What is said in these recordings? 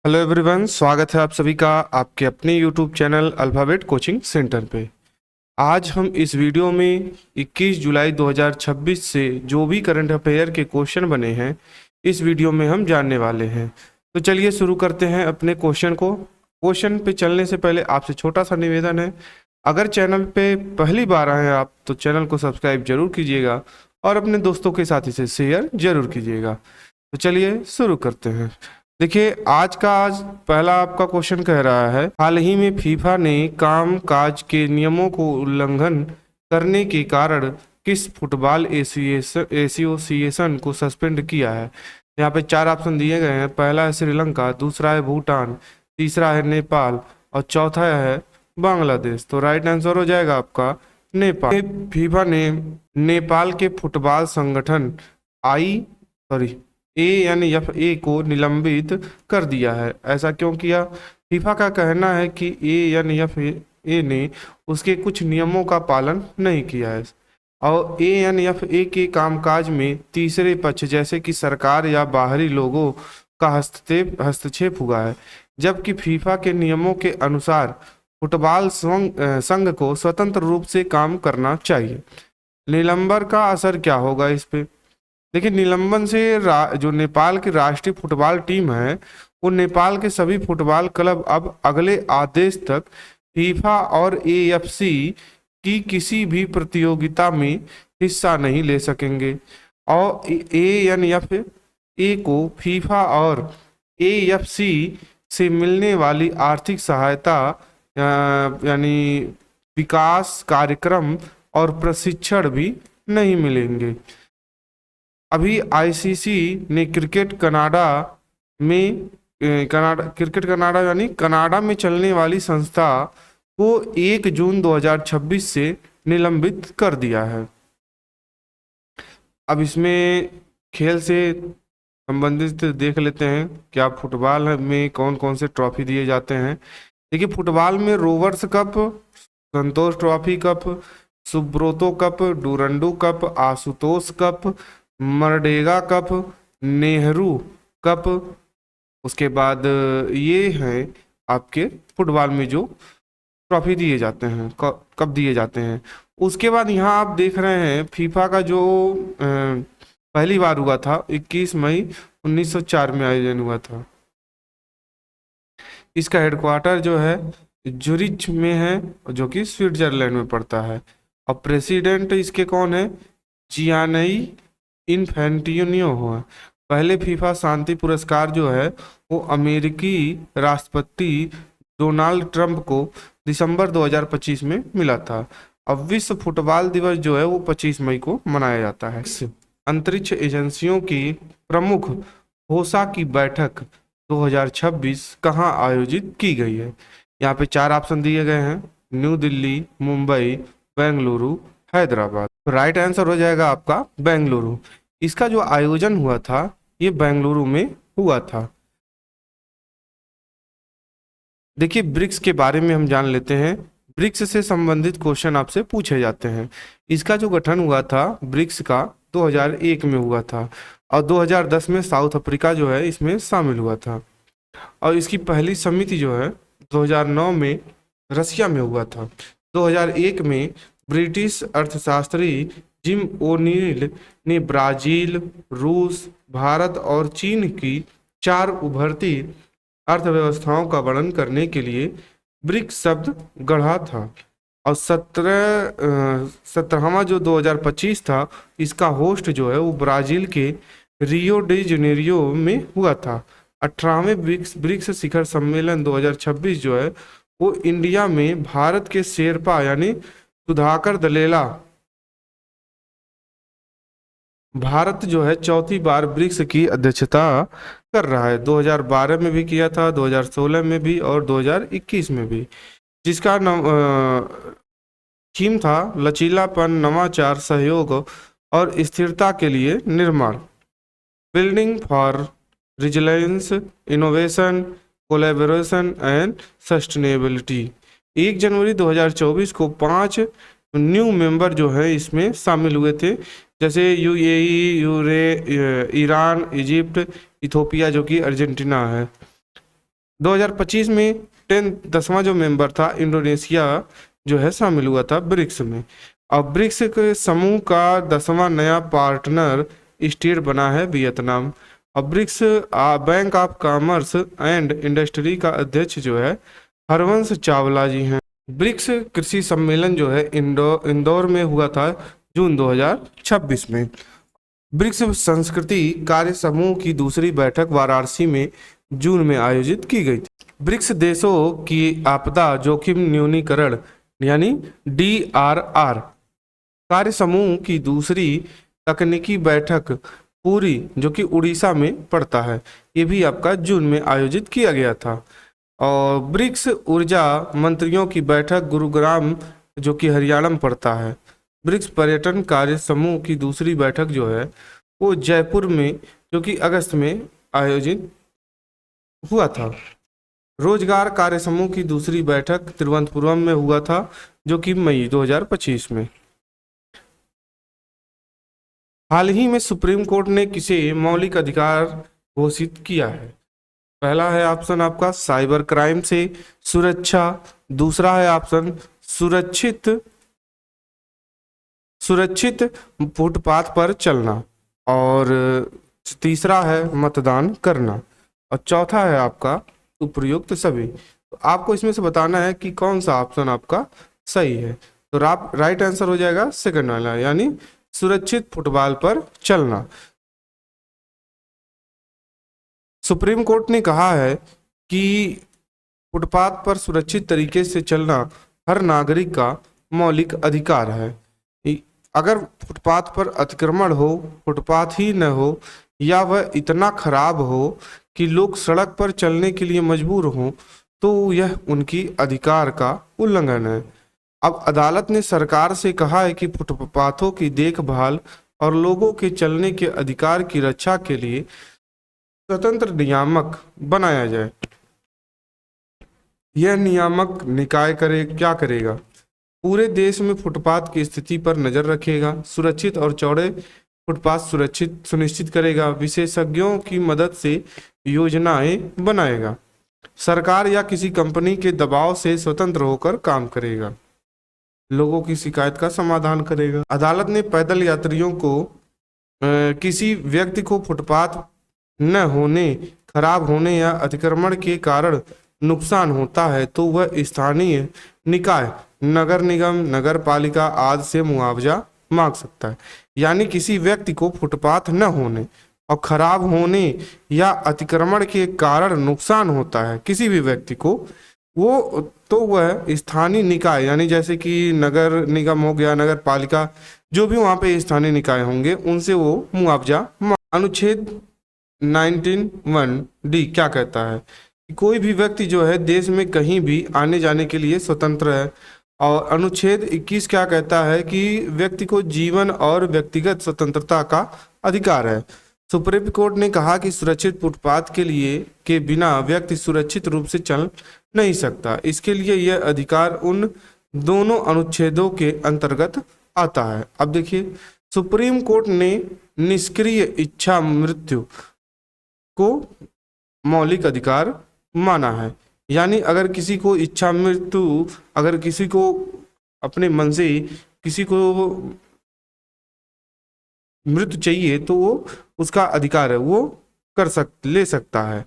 Hello everyone, स्वागत है आप सभी का आपके अपने YouTube channel alphabet coaching centre पे। आज हम इस वीडियो में 21 जुलाई 2026 से जो भी करंट अफेयर के क्वेश्चन बने हैं इस वीडियो में हम जानने वाले हैं। तो चलिए शुरू करते हैं अपने क्वेश्चन को। क्वेश्चन पे चलने से पहले आपसे छोटा सा निवेदन है, अगर चैनल पे पहली बार आए हैं आप तो चैनल को सब्सक्राइब जरूर कीजिएगा और अपने दोस्तों के साथ इसे शेयर जरूर कीजिएगा। तो चलिए शुरू करते हैं। देखिए आज पहला आपका क्वेश्चन कह रहा है, हाल ही में फीफा ने काम काज के नियमों को उल्लंघन करने के कारण किस फुटबॉल एसोसिएशन को सस्पेंड किया है। यहाँ पे चार ऑप्शन दिए गए हैं। पहला है श्रीलंका, दूसरा है भूटान, तीसरा है नेपाल और चौथा है बांग्लादेश। तो राइट आंसर हो जाएगा आपका नेपाल। फीफा ने नेपाल के फुटबॉल संगठन ANFA को निलंबित कर दिया है। ऐसा क्यों किया? फीफा का कहना है कि ANFA ने उसके कुछ नियमों का पालन नहीं किया है और ANFA के कामकाज में तीसरे पक्ष जैसे कि सरकार या बाहरी लोगों का हस्तक्षेप हुआ है, जबकि फीफा के नियमों के अनुसार फुटबॉल संघ को स्वतंत्र रूप से काम करना चाहिए। निलंबन का असर क्या होगा इस पे? देखिए, निलंबन से जो नेपाल की राष्ट्रीय फुटबॉल टीम है वो नेपाल के सभी फुटबॉल क्लब अब अगले आदेश तक फीफा और AFC की किसी भी प्रतियोगिता में हिस्सा नहीं ले सकेंगे और ANFA को फीफा और AFC से मिलने वाली आर्थिक सहायता यानी विकास कार्यक्रम और प्रशिक्षण भी नहीं मिलेंगे। अभी ICC ने क्रिकेट कनाडा यानी कनाडा में चलने वाली संस्था को 1 जून 2026 से निलंबित कर दिया है। अब इसमें खेल से संबंधित देख लेते हैं क्या फुटबॉल में कौन कौन से ट्रॉफी दिए जाते हैं। देखिए, फुटबॉल में Rovers cup, Santosh trophy cup, Subroto cup, Durand cup, Ashutosh cup, Merdeka cup, Nehru cup. उसके बाद ये हैं आपके फुटबॉल में जो ट्रॉफी दिए जाते हैं, कब दिए जाते हैं। उसके बाद यहाँ आप देख रहे हैं फीफा का जो पहली बार हुआ था 21 मई 1904 में आयोजन हुआ था। इसका हेडक्वार्टर जो है जुरिच में है जो कि स्विट्जरलैंड में पड़ता है और प्रेसिडेंट इसके कौन है? जियानी इन्फेंटिनो हुआ। पहले फीफा शांति पुरस्कार जो है वो अमेरिकी राष्ट्रपति डोनाल्ड ट्रंप को दिसंबर 2025 में मिला था। अब विश्व फुटबॉल दिवस जो है वो 25 मई को मनाया जाता है। अंतरिक्ष एजेंसियों की प्रमुख होसा की बैठक 2026 कहाँ आयोजित की गई है? यहाँ पे चार ऑप्शन दिए गए हैं, new Delhi, Mumbai, Bengaluru, Hyderabad. Right answer हो जाएगा आपका बेंगलुरु। इसका जो आयोजन हुआ था ये बेंगलुरु में हुआ था। देखिए, ब्रिक्स के बारे में हम जान लेते हैं। ब्रिक्स से संबंधित क्वेश्चन आपसे पूछे जाते हैं। इसका जो गठन हुआ था ब्रिक्स का 2001 में हुआ था और 2010 में साउथ अफ्रीका जो है इसमें शामिल हुआ था और इसकी पहली समिति जो है 2009 में रसिया में हुआ था। 2001 में ब्रिटिश अर्थशास्त्री जिम ओनील ने ब्राजील, रूस, भारत और चीन की 4 उभरती अर्थव्यवस्थाओं का वर्णन करने के लिए ब्रिक्स शब्द गढ़ा था और 17वां जो 2025 था इसका होस्ट जो है वो ब्राजील के रियो डी जेनेरियो में हुआ था। 18वें ब्रिक्स शिखर सम्मेलन 2026 जो है वो इंडिया में भारत के शेरपा यानी सुधाकर दलेला भारत जो है चौथी बार ब्रिक्स की अध्यक्षता कर रहा है। 2012 में भी किया था, 2016 में भी और 2021 में भी, जिसका थीम था लचीलापन, नवाचार, सहयोग और स्थिरता के लिए निर्माण, building for resilience, innovation, collaboration and sustainability. 1 जनवरी 2024 को 5 न्यू मेंबर जो है इसमें शामिल हुए थे, जैसे UAE, ईरान, इजिप्ट, इथोपिया जो कि अर्जेंटीना है। 2025 में 10वां जो मेंबर था इंडोनेशिया जो है शामिल हुआ था ब्रिक्स में। अब ब्रिक्स के समूह का 10वां नया पार्टनर स्टेट बना है वियतनाम। अब BRICS bank of commerce and industry का अध्यक्ष जो है हरवंश चावला जी हैं। ब्रिक्स कृषि सम्मेलन जो है इंदौर में हुआ था जून 2026 में। ब्रिक्स संस्कृति कार्य समूह की दूसरी बैठक वाराणसी में जून में आयोजित की गई थी। ब्रिक्स देशों की आपदा जोखिम न्यूनीकरण यानी DRR कार्य समूह की दूसरी तकनीकी बैठक पूरी जो कि उड़ीसा में पड़ता है, ये भी आपका जून में आयोजित किया गया था। और ब्रिक्स ऊर्जा मंत्रियों की बैठक गुरुग्राम जो कि हरियाणा में पड़ता है। ब्रिक्स पर्यटन कार्य समूह की दूसरी बैठक जो है वो जयपुर में जो कि अगस्त में आयोजित हुआ था। रोजगार कार्य समूह की दूसरी बैठक तिरुवनंतपुरम में हुआ था जो कि मई 2025 में। हाल ही में सुप्रीम कोर्ट ने किसे मौलिक अधिकार घोषित किया है? पहला है ऑप्शन आपका साइबर क्राइम से सुरक्षा, दूसरा है ऑप्शन सुरक्षित फुटपाथ पर चलना, और तीसरा है मतदान करना, और चौथा है आपका उपयुक्त सभी। तो आपको इसमें से बताना है कि कौन सा ऑप्शन आपका सही है। तो राइट आंसर हो जाएगा सेकंड वाला, यानी सुरक्षित फुटपाथ पर चलना। सुप्रीम कोर्ट ने कहा है कि फुटपाथ पर सुरक्षित तरीके से चलना हर नागरिक का मौलिक अधिकार है। अगर फुटपाथ पर अतिक्रमण हो, फुटपाथ ही न हो, या वह इतना खराब हो कि लोग सड़क पर चलने के लिए मजबूर हों, तो यह उनकी अधिकार का उल्लंघन है। अब अदालत ने सरकार से कहा है कि फुटपाथों की देखभाल और लोगों के चलने के अधिकार की रक्षा के लिए स्वतंत्र नियामक बनाया जाए। यह नियामक निकाय क्या करेगा? पूरे देश में फुटपाथ की स्थिति पर नजर रखेगा, सुरक्षित और चौड़े फुटपाथ सुनिश्चित करेगा, विशेषज्ञों की मदद से योजनाएं बनाएगा, सरकार या किसी कंपनी के दबाव से स्वतंत्र होकर काम करेगा, लोगों की शिकायत का समाधान करेगा। अदालत ने पैदल यात्रियों को किसी व्यक्ति को फुटपाथ न होने, खराब होने या अतिक्रमण के कारण नुकसान होता है तो वह स्थानीय निकाय, नगर निगम, नगर पालिका आदि से मुआवजा मांग सकता है। यानी किसी व्यक्ति को फुटपाथ न होने और खराब होने या अतिक्रमण के कारण नुकसान होता है किसी भी व्यक्ति को, वो तो वह स्थानीय निकाय यानी जैसे कि नगर निगम हो गया, नगर पालिका, जो भी वहां पे स्थानीय निकाय होंगे उनसे वो मुआवजा। अनुच्छेद 19(1)(d क्या कहता है? कि कोई भी व्यक्ति जो है देश में कहीं भी आने जाने के लिए स्वतंत्र है। और अनुच्छेद 21 क्या कहता है? कि व्यक्ति को जीवन और व्यक्तिगत स्वतंत्रता का अधिकार है। सुप्रीम कोर्ट ने कहा कि सुरक्षित फुटपाथ के बिना व्यक्ति सुरक्षित रूप से चल नहीं सकता। इसके लिए यह अधिकार उन दोनों अनुच्छेदों के अंतर्गत आता है। अब देखिए, सुप्रीम कोर्ट ने निष्क्रिय इच्छा मृत्यु को मौलिक अधिकार माना है। यानी अगर किसी को इच्छा मृत्यु, अगर किसी को अपने मन से किसी को मृत्यु चाहिए तो वो उसका अधिकार है, वो ले सकता है।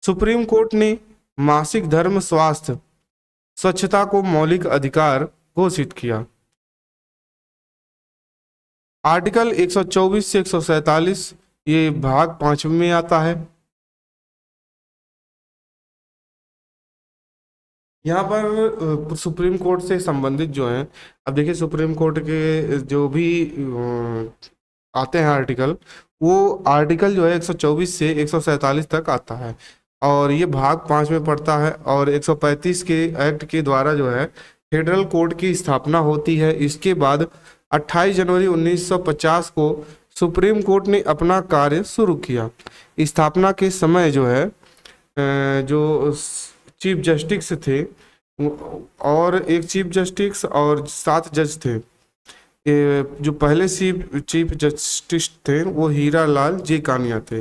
सुप्रीम कोर्ट ने मासिक धर्म, स्वास्थ्य, स्वच्छता को मौलिक अधिकार घोषित किया। आर्टिकल 124 से 147 ये भाग 5 में आता है। यहाँ पर सुप्रीम कोर्ट से संबंधित जो हैं, अब देखिए सुप्रीम कोर्ट के जो भी आते हैं आर्टिकल, वो आर्टिकल जो है 124 से 147 तक आता है और ये भाग 5 में पड़ता है। और 135 के एक्ट के द्वारा जो है फेडरल कोर्ट की स्थापना होती है। इसके बाद 28 जनवरी 1950 को सुप्रीम कोर्ट ने अपना कार्य शुरू किया। स्थापना के समय जो है जो चीफ जस्टिस थे और एक चीफ जस्टिस और 7 जज थे। जो पहले चीफ जस्टिस थे वो हीरा लाल जे कानिया थे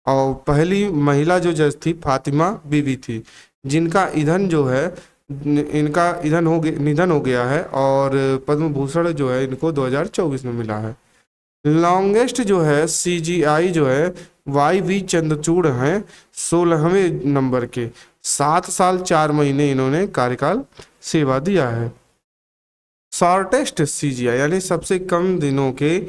और पहली महिला जो जज थी फातिमा बीबी थी, जिनका ईंधन जो है इनका निधन हो गया है, और पद्म भूषण जो है इनको 2024 में मिला है। लॉन्गेस्ट जो है सीजीआई जो है वाई वी चंद्रचूड़ हैं 16वें नंबर के, 7 साल 4 महीने इन्होंने कार्यकाल सेवा दिया है। शॉर्टेस्ट सीजीआई यानी सबसे कम दिनों के,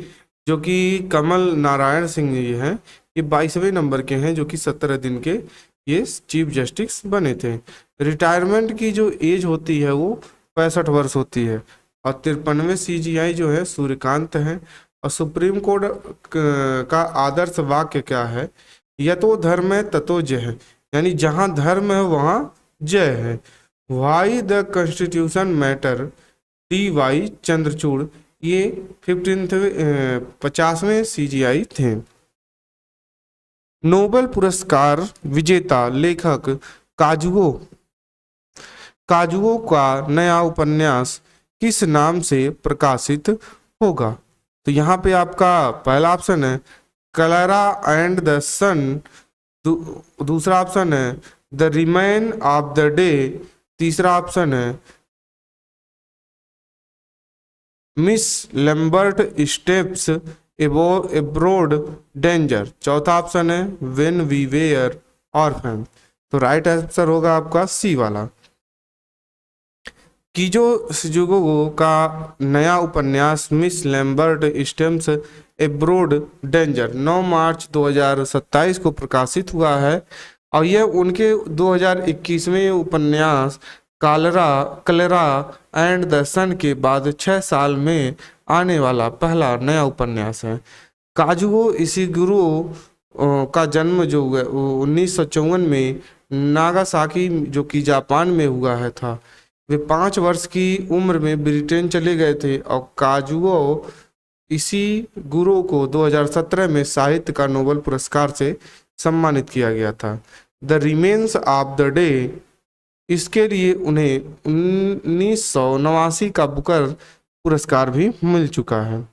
जो कि कमल नारायण सिंह जी हैं, ये 22वें नंबर के हैं, जो कि 17 दिन के ये चीफ जस्टिस बने थे। रिटायरमेंट की जो एज होती है वो 65 वर्ष होती है। और 53वें सीजीआई जो है सूर्यकांत हैं। और सुप्रीम कोर्ट का आदर्श वाक्य क्या है? यतो धर्म है ततो जय है, यानी जहाँ धर्म है वहाँ जय है। Why the constitution matter, T Y Chandrachud, ये 50वें सीजीआई थे। नोबेल पुरस्कार विजेता लेखक काजुओ का नया उपन्यास किस नाम से प्रकाशित होगा? तो यहाँ पे आपका पहला ऑप्शन है क्लैरा एंड द सन, दूसरा ऑप्शन है the remain of the day, तीसरा ऑप्शन है miss Lambert steps abroad danger, चौथा ऑप्शन है व्हेन वी वेयर ऑर्फन। तो राइट आंसर होगा आपका सी वाला। कीजो सिजुगो का नया उपन्यास miss Lambert stems abroad danger 9 मार्च 2027 को प्रकाशित हुआ है, और यह उनके 2021वें उपन्यास कलेरा एंड द सन के बाद 6 साल में आने वाला पहला नया उपन्यास है। काजुओ इशिगुरो का जन्म जो हुआ 1954 में नागासाकी, जो कि जापान में हुआ है था। वे 5 वर्ष की उम्र में ब्रिटेन चले गए थे, और काजुओ इशिगुरो को 2017 में साहित्य का नोबेल पुरस्कार से सम्मानित किया गया था। The remains of the day, इसके लिए उन्हें 1989 का बुकर पुरस्कार भी मिल चुका है।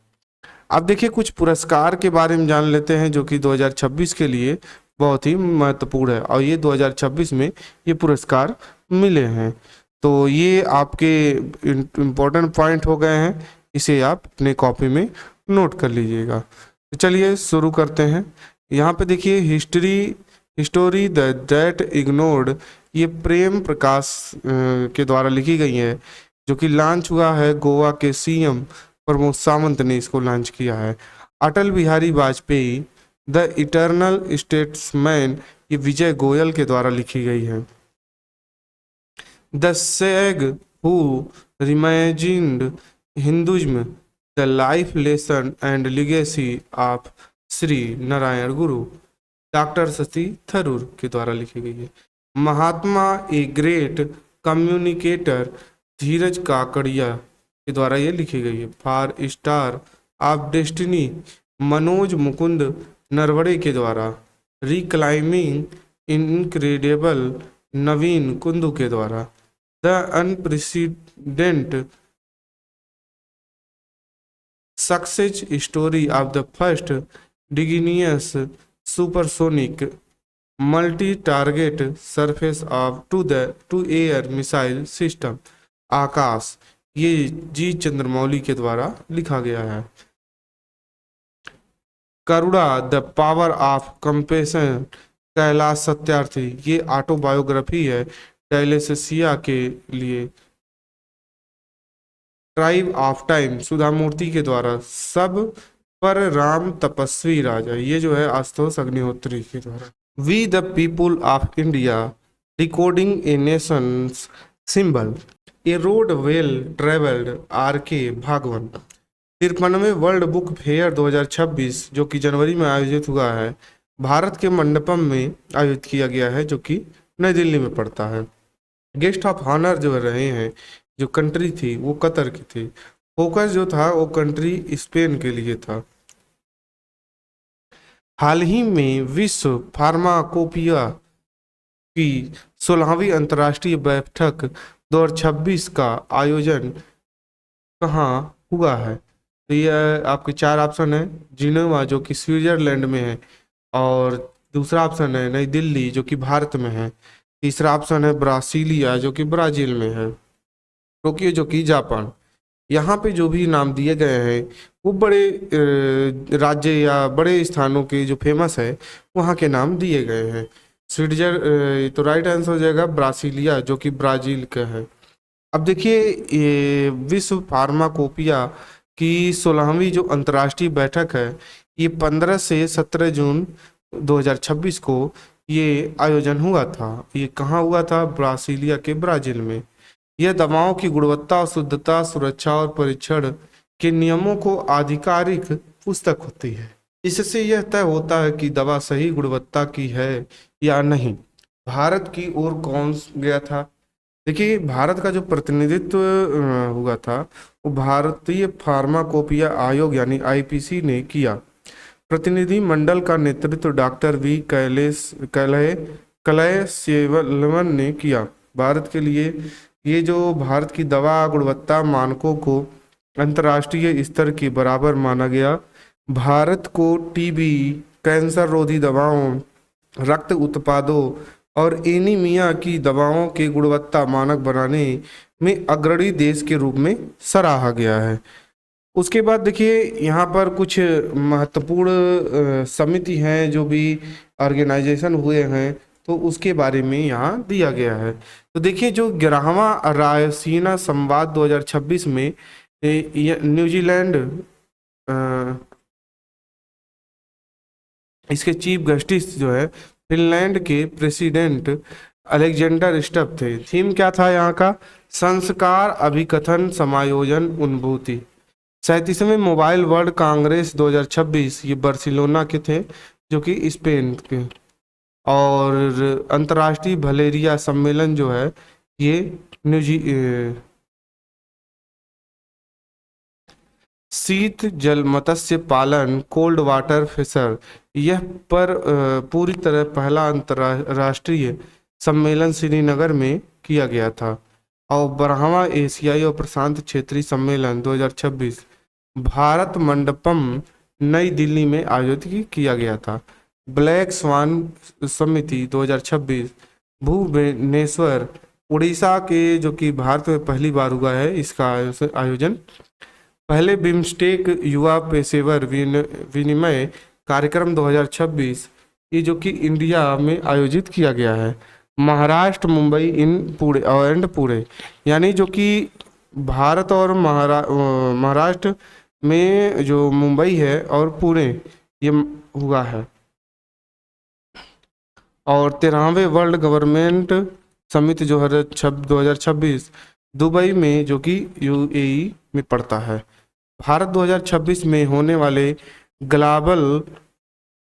अब देखिए कुछ पुरस्कार के बारे में जान लेते हैं, जो कि 2026 के लिए बहुत ही महत्वपूर्ण है, और ये 2026 में ये पुरस्कार मिले हैं। तो ये आपके इम्पोर्टेंट पॉइंट हो गए हैं, इसे आप अपने कॉपी में नोट कर लीजिएगा। तो चलिए शुरू करते हैं। यहाँ पे देखिए हिस्टोरी दैट इग्नोर्ड, ये प्रेम प्रकाश के द्वारा लिखी गई है, जो कि लॉन्च हुआ है गोवा के सीएम प्रमोद सावंत ने इसको लॉन्च किया है। Atal Bihari Vajpayee the eternal statesman, ये विजय गोयल के द्वारा लिखी गई है। The sage who reimagined Hinduism, the life lesson and legacy of Shri Narayana Guru, doctor Shashi Tharoor के द्वारा लिखी गई है। Mahatma a great communicator, Dhiraj Kakadia के द्वारा ये लिखी गई है। Four star of destiny, Manoj Mukund Naravane के द्वारा। रिक्लाइमिंग इनक्रेडिबल, नवीन कुंदू के द्वारा। The unprecedented success story of the first indigenous supersonic multi target surface of to air missile system, Akash, ये जी चंद्रमौली के द्वारा लिखा गया है। Karuna the power of compassion, Kailash Satyarthi, ये ऑटोबायोग्राफी है डायलेसिया के लिए। Tribe of time, Sudha Murty के द्वारा। सब पर राम तपस्वी राजा, ये जो है आशुतोष अग्निहोत्री के द्वारा। We the people of India, decoding a nation's symbol, a road well travelled, R K Bhagwan. 53वें वर्ल्ड बुक फेयर 2026, जो कि जनवरी में आयोजित हुआ है, भारत के मंडपम में आयोजित किया गया है, जो कि नई दिल्ली में पड़ता है। गेस्ट ऑफ ऑनर जो रहे हैं, जो कंट्री थी वो कतर की थी। फोकस जो था वो कंट्री स्पेन के लिए था। हाल ही में विश्व फार्माकोपिया की 16वीं अंतर्राष्ट्रीय बैठक 2026 का आयोजन कहाँ हुआ है? तो ये आपके 4 ऑप्शन है। जिनेवा, जो कि स्विट्जरलैंड में है, और दूसरा ऑप्शन है नई दिल्ली जो कि भारत में है। तीसरा ऑप्शन है ब्रासीलिया जो कि ब्राजील में है। टोक्यो जो कि जापान। यहाँ पे जो भी नाम दिए गए हैं वो बड़े राज्य या बड़े स्थानों के जो फेमस है वहाँ के नाम दिए गए हैं। तो राइट आंसर हो जाएगा ब्रासीलिया जो कि ब्राजील का है। अब देखिए ये विश्व फार्माकोपिया की 16वीं जो अंतर्राष्ट्रीय बैठक है ये 15 से 17 जून 2026 को ये आयोजन हुआ था। ये कहाँ हुआ था? ब्रासीलिया के ब्राजील में। यह दवाओं की गुणवत्ता, शुद्धता, सुरक्षा और परीक्षण के नियमों को आधिकारिक पुस्तक होती है। इससे यह तय होता है कि दवा सही गुणवत्ता की है या नहीं। भारत की ओर कौन गया था? देखिए भारत का जो प्रतिनिधित्व हुआ था वो भारतीय फार्माकोपिया आयोग यानी आईपीसी ने किया। प्रतिनिधि मंडल का नेतृत्व डॉक्टर वी कलय सेवलवन ने किया। भारत के लिए ये जो भारत की दवा गुणवत्ता मानकों को अंतर्राष्ट्रीय स्तर के बराबर माना गया। भारत को टीबी, कैंसर रोधी दवाओं, रक्त उत्पादों और एनीमिया की दवाओं के गुणवत्ता मानक बनाने में अग्रणी देश के रूप में सराहा गया है। उसके बाद देखिए यहाँ पर कुछ महत्वपूर्ण समिति हैं जो भी ऑर्गेनाइजेशन हुए हैं तो उसके बारे में यहाँ दिया गया है। तो देखिए जो 11वां रायसीना संवाद 2026 में न्यूजीलैंड इसके चीफ गेस्टिस जो है फिनलैंड के प्रेसिडेंट अलेक्जेंडर स्टब थे। थीम क्या था यहाँ का? संस्कार, अभिकथन, समायोजन, अनुभूति। 37वें मोबाइल वर्ल्ड कांग्रेस 2026 ये बार्सिलोना के थे जो कि स्पेन के। और अंतर्राष्ट्रीय मलेरिया सम्मेलन जो है ये शीत जल मत्स्य पालन, कोल्ड वाटर फिशर, यह पर पूरी तरह पहला अंतर्राष्ट्रीय सम्मेलन श्रीनगर में किया गया था। और 12वां एशियाई और प्रशांत क्षेत्रीय सम्मेलन 2026 भारत मंडपम नई दिल्ली में आयोजित किया गया था। ब्लैक स्वान समिति 2026 भुवनेश्वर उड़ीसा के जो कि भारत में पहली बार हुआ है इसका आयोजन। पहले बिम्स्टेक युवा पेशेवर विनिमय कार्यक्रम 2026 ये जो कि इंडिया में आयोजित किया गया है। महाराष्ट्र, मुंबई पुणे यानी जो कि भारत और महाराष्ट्र में जो मुंबई है और पुणे ये हुआ है। और 13वें वर्ल्ड गवर्नमेंट समिट जो है 2026 दुबई में जो कि यूएई में पड़ता है। भारत 2026 में होने वाले ग्लोबल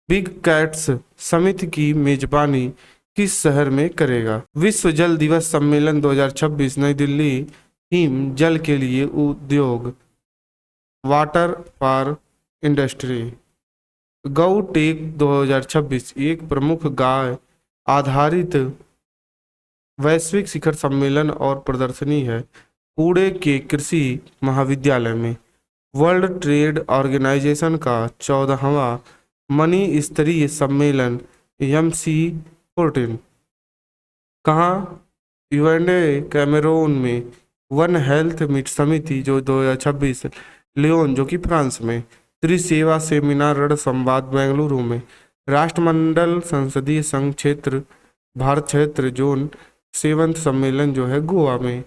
बिग कैट्स समिट की मेजबानी किस शहर में करेगा? विश्व जल दिवस सम्मेलन 2026 नई दिल्ली। थीम जल के लिए उद्योग, वाटर फॉर इंडस्ट्री। गौ टेक 2026 एक प्रमुख गाय आधारित वैश्विक शिखर सम्मेलन और प्रदर्शनी है पुणे के कृषि महाविद्यालय में। वर्ल्ड ट्रेड ऑर्गेनाइजेशन का 14वां मनी स्तरीय सम्मेलन MC14 कहाँ? यूएनए कैमरून में। वन हेल्थ मीट समिति जो 2026 लियोन जो कि फ्रांस में। त्रिसेवा सेमिनार रण संवाद बेंगलुरु में। राष्ट्रमंडल संसदीय संघ क्षेत्र भारत क्षेत्र जोन 7 सम्मेलन जो है गोवा में।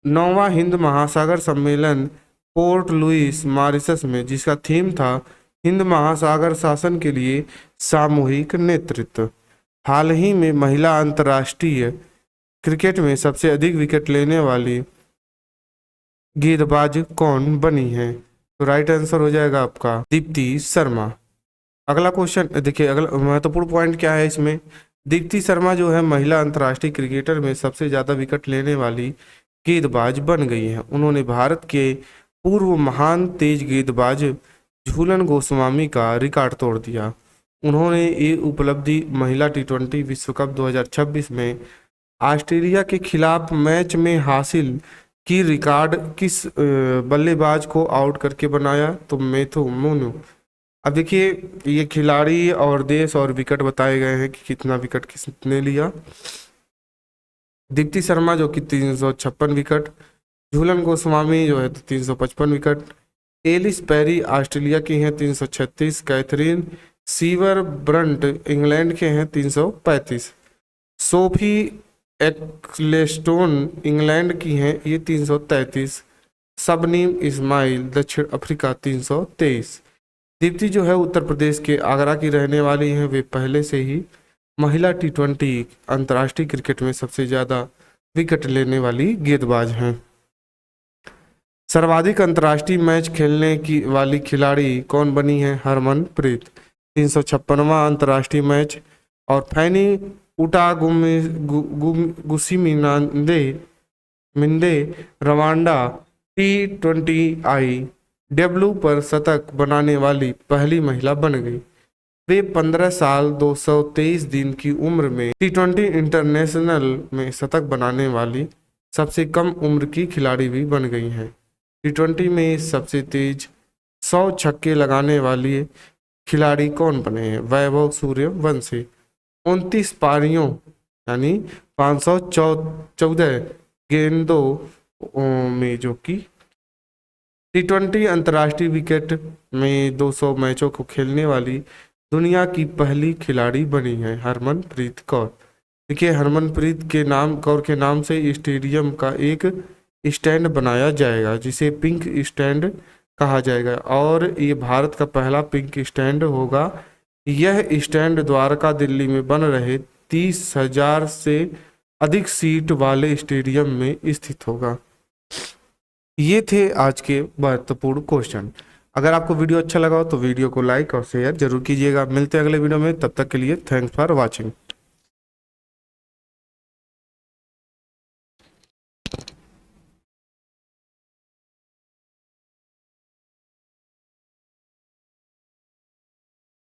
9वां हिंद महासागर सम्मेलन पोर्ट लुइस मॉरिशस में जिसका थीम था हिंद महासागर शासन के लिए सामूहिक नेतृत्व। हाल ही में महिला अंतर्राष्ट्रीय क्रिकेट में सबसे अधिक विकेट लेने वाली गेंदबाज कौन बनी है? तो राइट आंसर हो जाएगा आपका दीप्ति शर्मा। अगला क्वेश्चन देखिए, अगला महत्वपूर्ण पॉइंट क्या है इसमें? दीप्ति शर्मा जो है महिला अंतर्राष्ट्रीय क्रिकेटर में सबसे ज़्यादा विकेट लेने वाली गेंदबाज बन गई हैं। उन्होंने भारत के पूर्व महान तेज गेंदबाज झूलन गोस्वामी का रिकॉर्ड तोड़ दिया। उन्होंने ये उपलब्धि महिला T20 विश्व कप 2026 में ऑस्ट्रेलिया के खिलाफ मैच में हासिल की। रिकॉर्ड किस बल्लेबाज को आउट करके बनाया? तो मैथ्यू मोनू अब देखिए ये खिलाड़ी और देश और विकेट बताए गए हैं कि कितना विकेट किसने लिया। दीप्ति शर्मा जो कि 356 विकेट, झूलन गोस्वामी जो है तो 355 विकेट, एलिस पेरी ऑस्ट्रेलिया की हैं 336, कैथरीन सीवर ब्रंट इंग्लैंड के हैं 335, सोफी एक्लेस्टोन इंग्लैंड की हैं ये 333, सबनीम इस्माइल दक्षिण अफ्रीका 323। दीप्ति जो है उत्तर प्रदेश के आगरा की रहने वाली हैं। वे पहले से ही महिला T20 अंतर्राष्ट्रीय क्रिकेट में सबसे ज़्यादा विकेट लेने वाली गेंदबाज हैं। सर्वाधिक अंतर्राष्ट्रीय मैच खेलने की वाली खिलाड़ी कौन बनी है? हरमनप्रीत, 356वां अंतर्राष्ट्रीय मैच। और फैनी गुसिमिंदे रवांडा T20I पर शतक बनाने वाली पहली महिला बन गई। वे 15 साल 223 दिन की उम्र में T20 इंटरनेशनल में शतक बनाने वाली सबसे कम उम्र की खिलाड़ी भी बन गई हैं। T20 में सबसे तेज 100 छक्के लगाने वाली खिलाड़ी कौन बने हैं? वैभव सूर्यवंशी, 29 पारियों यानी 514 गेंदों में जो कि T20 अंतर्राष्ट्रीय विकेट में 200 मैचों को खेलने वाली दुनिया की पहली खिलाड़ी बनी है हरमनप्रीत कौर। देखिए हरमनप्रीत के नाम कौर के नाम से स्टेडियम का एक स्टैंड बनाया जाएगा जिसे पिंक स्टैंड कहा जाएगा और ये भारत का पहला पिंक स्टैंड होगा। यह स्टैंड द्वारका दिल्ली में बन रहे 30,000 से अधिक सीट वाले स्टेडियम में स्थित होगा। ये थे आज के महत्वपूर्ण क्वेश्चन। अगर आपको वीडियो अच्छा लगा हो तो वीडियो को लाइक और शेयर जरूर कीजिएगा। मिलते हैं अगले वीडियो में, तब तक के लिए थैंक्स फॉर वॉचिंग।